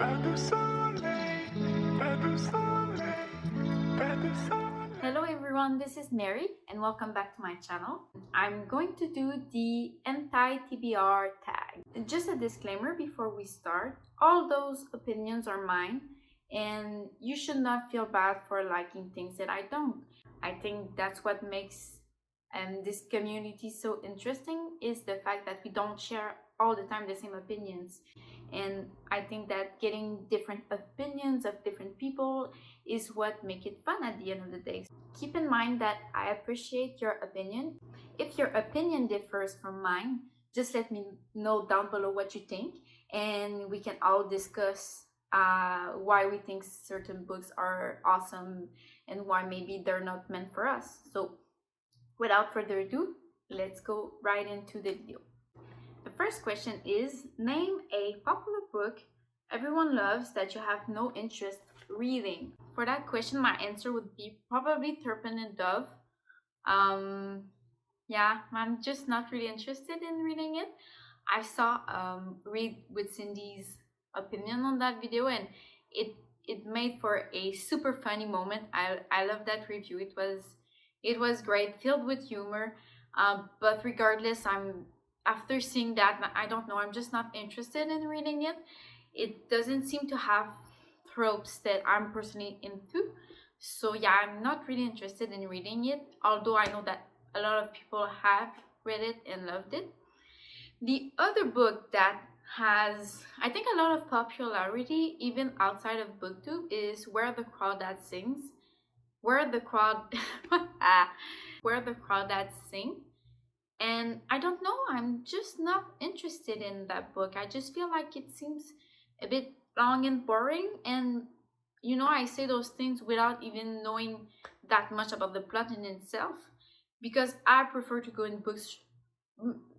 Hello everyone, this is Mary and welcome back to my channel. I'm going to do the anti-Tbr tag. Just a disclaimer before we start, all those opinions are mine and you should not feel bad for liking things that I don't. I think that's what makes this community so interesting, is the fact that we don't share all the time the same opinions. And I think that getting different opinions of different people is what makes it fun at the end of the day. Keep in mind that I appreciate your opinion. If your opinion differs from mine, just let me know down below what you think, and we can all discuss why we think certain books are awesome and why maybe they're not meant for us. So without further ado, let's go right into the video. The first question is, name a popular book everyone loves that you have no interest reading. For that question, my answer would be probably Turpin and Dove. Yeah, I'm just not really interested in reading it. I saw Read with Cindy's opinion on that video, and it made for a super funny moment. I love that review. It was great, filled with humor. But regardless, after seeing that, I don't know, I'm just not interested in reading it. It doesn't seem to have tropes that I'm personally into. So yeah, I'm not really interested in reading it, although I know that a lot of people have read it and loved it. The other book that has, I think, a lot of popularity even outside of booktube is Where the Crawdads Sings. Where the Crawdads Sing. And I don't know, I'm just not interested in that book. I just feel like it seems a bit long and boring, and you know, I say those things without even knowing that much about the plot in itself, because I prefer to go in books,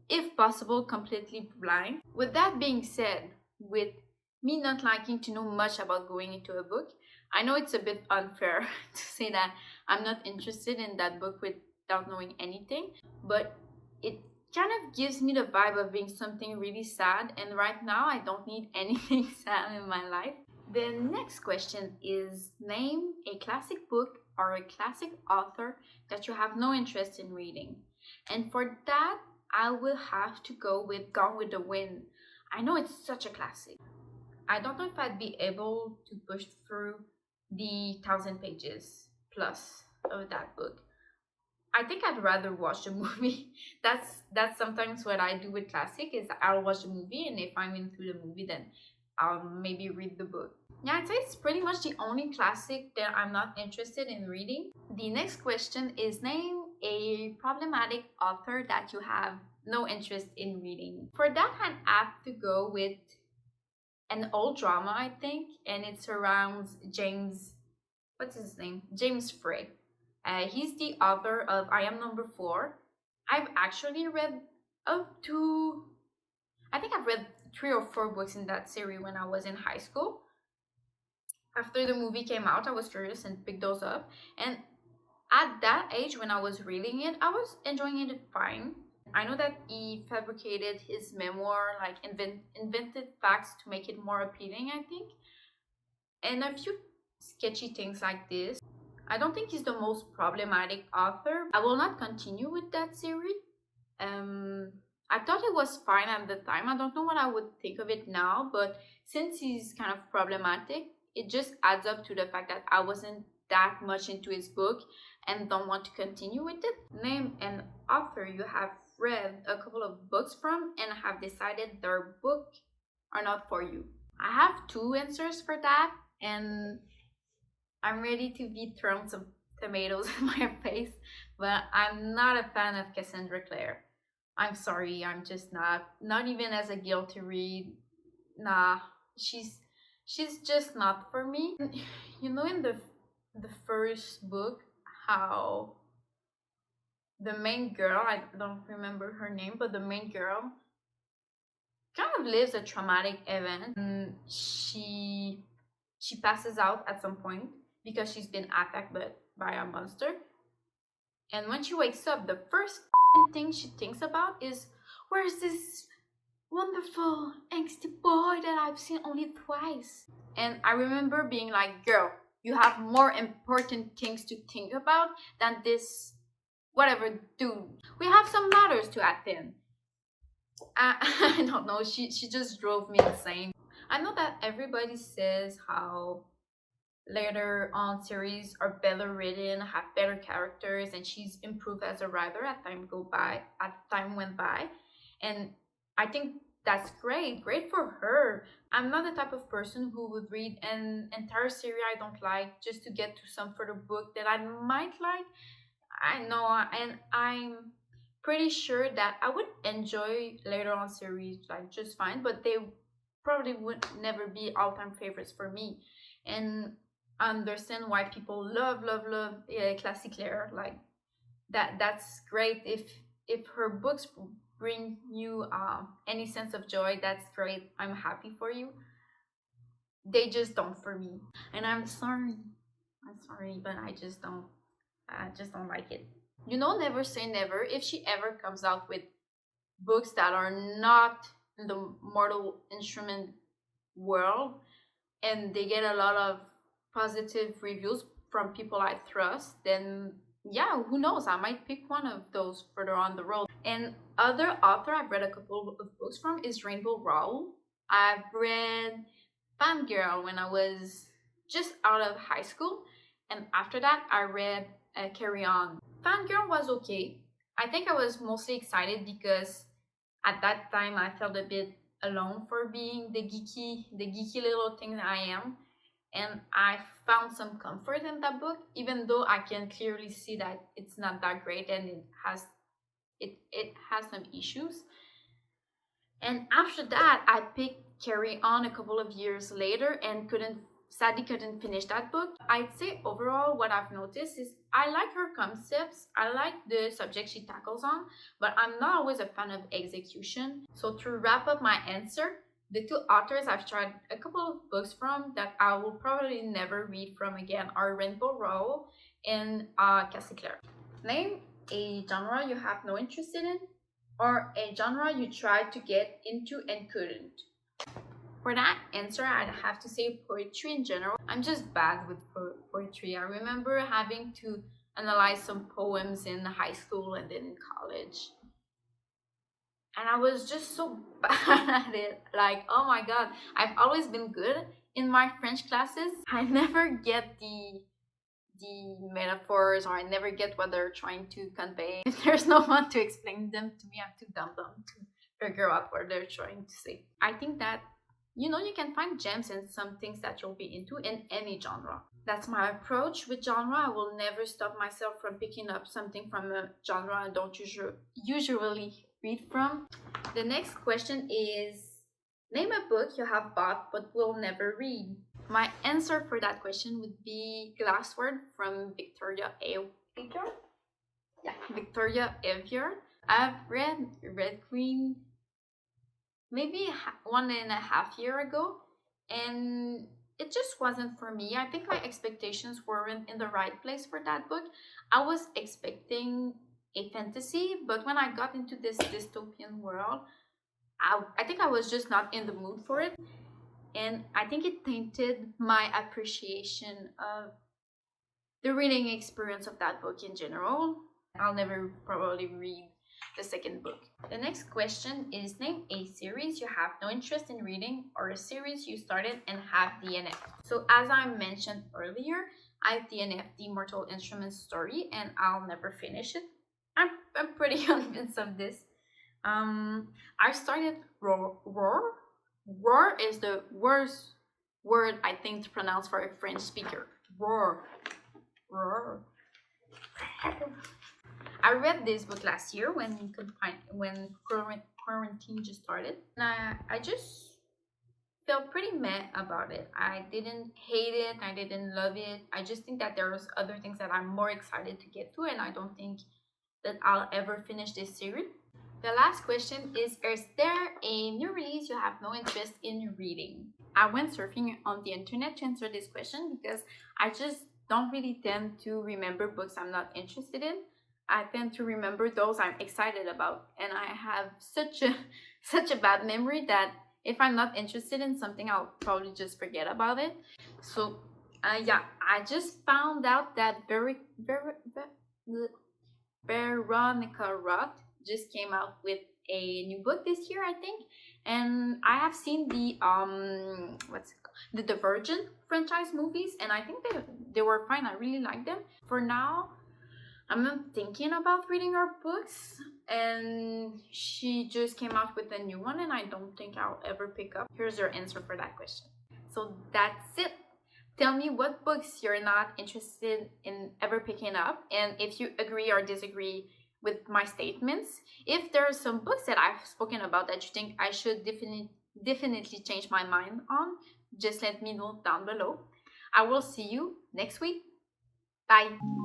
if possible, completely blind. With that being said, with me not liking to know much about going into a book, I know it's a bit unfair to say that I'm not interested in that book without knowing anything, but it kind of gives me the vibe of being something really sad, and right now I don't need anything sad in my life. The next question is, name a classic book or a classic author that you have no interest in reading. And for that, I will have to go with Gone with the Wind. I know it's such a classic. I don't know if I'd be able to push through the 1,000 pages plus of that book. I think I'd rather watch the movie. That's sometimes what I do with classic, is I'll watch the movie, and if I'm into the movie, then I'll maybe read the book. Yeah, I'd say it's pretty much the only classic that I'm not interested in reading. The next question is, name a problematic author that you have no interest in reading. For that, I'd have to go with an old drama, I think, and it surrounds James, what's his name? James Frey. He's the author of I Am Number 4. I've actually read I think I've read 3 or 4 books in that series when I was in high school. After the movie came out, I was curious and picked those up. And at that age, when I was reading it, I was enjoying it fine. I know that he fabricated his memoir, like invented facts to make it more appealing, I think. And a few sketchy things like this. I don't think he's the most problematic author. I will not continue with that series. I thought it was fine at the time. I don't know what I would think of it now, but since he's kind of problematic, it just adds up to the fact that I wasn't that much into his book and don't want to continue with it. Name an author you have read a couple of books from and have decided their book are not for you. I have 2 answers for that, and I'm ready to be thrown some tomatoes in my face, but I'm not a fan of Cassandra Clare. I'm sorry, I'm just not even as a guilt to read. Nah, she's just not for me. You know, in the first book, how the main girl, I don't remember her name, but the main girl kind of lives a traumatic event, and she passes out at some point because she's been attacked by a monster. And when she wakes up, the first thing she thinks about is, where's this wonderful, angsty boy that I've seen only twice. And I remember being like, girl, you have more important things to think about than this whatever dude. We have some matters to attend. I don't know, she just drove me insane. I know that everybody says how later on series are better written, have better characters, and she's improved as a writer as time went by. And I think that's great for her. I'm not the type of person who would read an entire series I don't like just to get to some further book that I might like. I know, and I'm pretty sure that I would enjoy later on series like just fine, but they probably would never be all-time favorites for me. And I understand why people love classic Claire. Like that's great. If her books bring you any sense of joy, that's great. I'm happy for you. They just don't for me, and I'm sorry, but I just don't like it. You know, never say never. If she ever comes out with books that are not in the Mortal Instrument world and they get a lot of positive reviews from people I trust, then yeah, who knows? I might pick one of those further on the road. And other author I've read a couple of books from is Rainbow Rowell. I've read Fangirl when I was just out of high school, and after that I read Carry On. Fangirl was okay. I think I was mostly excited because at that time I felt a bit alone for being the geeky little thing that I am, and I found some comfort in that book, even though I can clearly see that it's not that great and it has some issues. And after that, I picked Carry On a couple of years later and sadly couldn't finish that book. I'd say overall what I've noticed is I like her concepts, I like the subject she tackles on, but I'm not always a fan of execution. So to wrap up my answer, the two authors I've tried a couple of books from that I will probably never read from again are Rainbow Rowell and Cassie Clare. Name a genre you have no interest in, or a genre you tried to get into and couldn't. For that answer, I'd have to say poetry in general. I'm just bad with poetry. I remember having to analyze some poems in high school and then in college. And I was just so bad at it. Like, oh my god, I've always been good in my French classes. I never get the metaphors, or I never get what they're trying to convey. If there's no one to explain them to me, I'm too dumb to figure out what they're trying to say. I think that you can find gems in some things that you'll be into in any genre. That's my approach with genre. I will never stop myself from picking up something from a genre I don't usually read from. The next question is, name a book you have bought but will never read. My answer for that question would be Glassword from Victoria Aveyard. Yeah, Victoria Aveyard. I've read Red Queen maybe 1.5 years ago, and it just wasn't for me. I think my expectations weren't in the right place for that book. I was expecting a fantasy, but when I got into this dystopian world, I think I was just not in the mood for it. And I think it tainted my appreciation of the reading experience of that book in general. I'll never probably read the second book. The next question is, name a series you have no interest in reading, or a series you started and have DNF. So as I mentioned earlier, I've DNF'd the Mortal Instruments story and I'll never finish it. I'm pretty convinced of this. I started Roar. Roar is the worst word I think to pronounce for a French speaker. Roar. I read this book last year when quarantine just started, and I just felt pretty meh about it. I didn't hate it, I didn't love it. I just think that there's other things that I'm more excited to get to, and I don't think that I'll ever finish this series. The last question is there a new release you have no interest in reading? I went surfing on the internet to answer this question because I just don't really tend to remember books I'm not interested in. I tend to remember those I'm excited about, and I have such a such a bad memory that if I'm not interested in something, I'll probably just forget about it. So yeah, I just found out that Veronica Roth just came out with a new book this year, I think, and I have seen the what's it called? The Divergent franchise movies, and I think they were fine. I really like them. For now, I'm not thinking about reading her books, and she just came out with a new one, and I don't think I'll ever pick up. Here's your answer for that question. So that's it. Tell me what books you're not interested in ever picking up, and if you agree or disagree with my statements. If there are some books that I've spoken about that you think I should definitely change my mind on, just let me know down below. I will see you next week. Bye.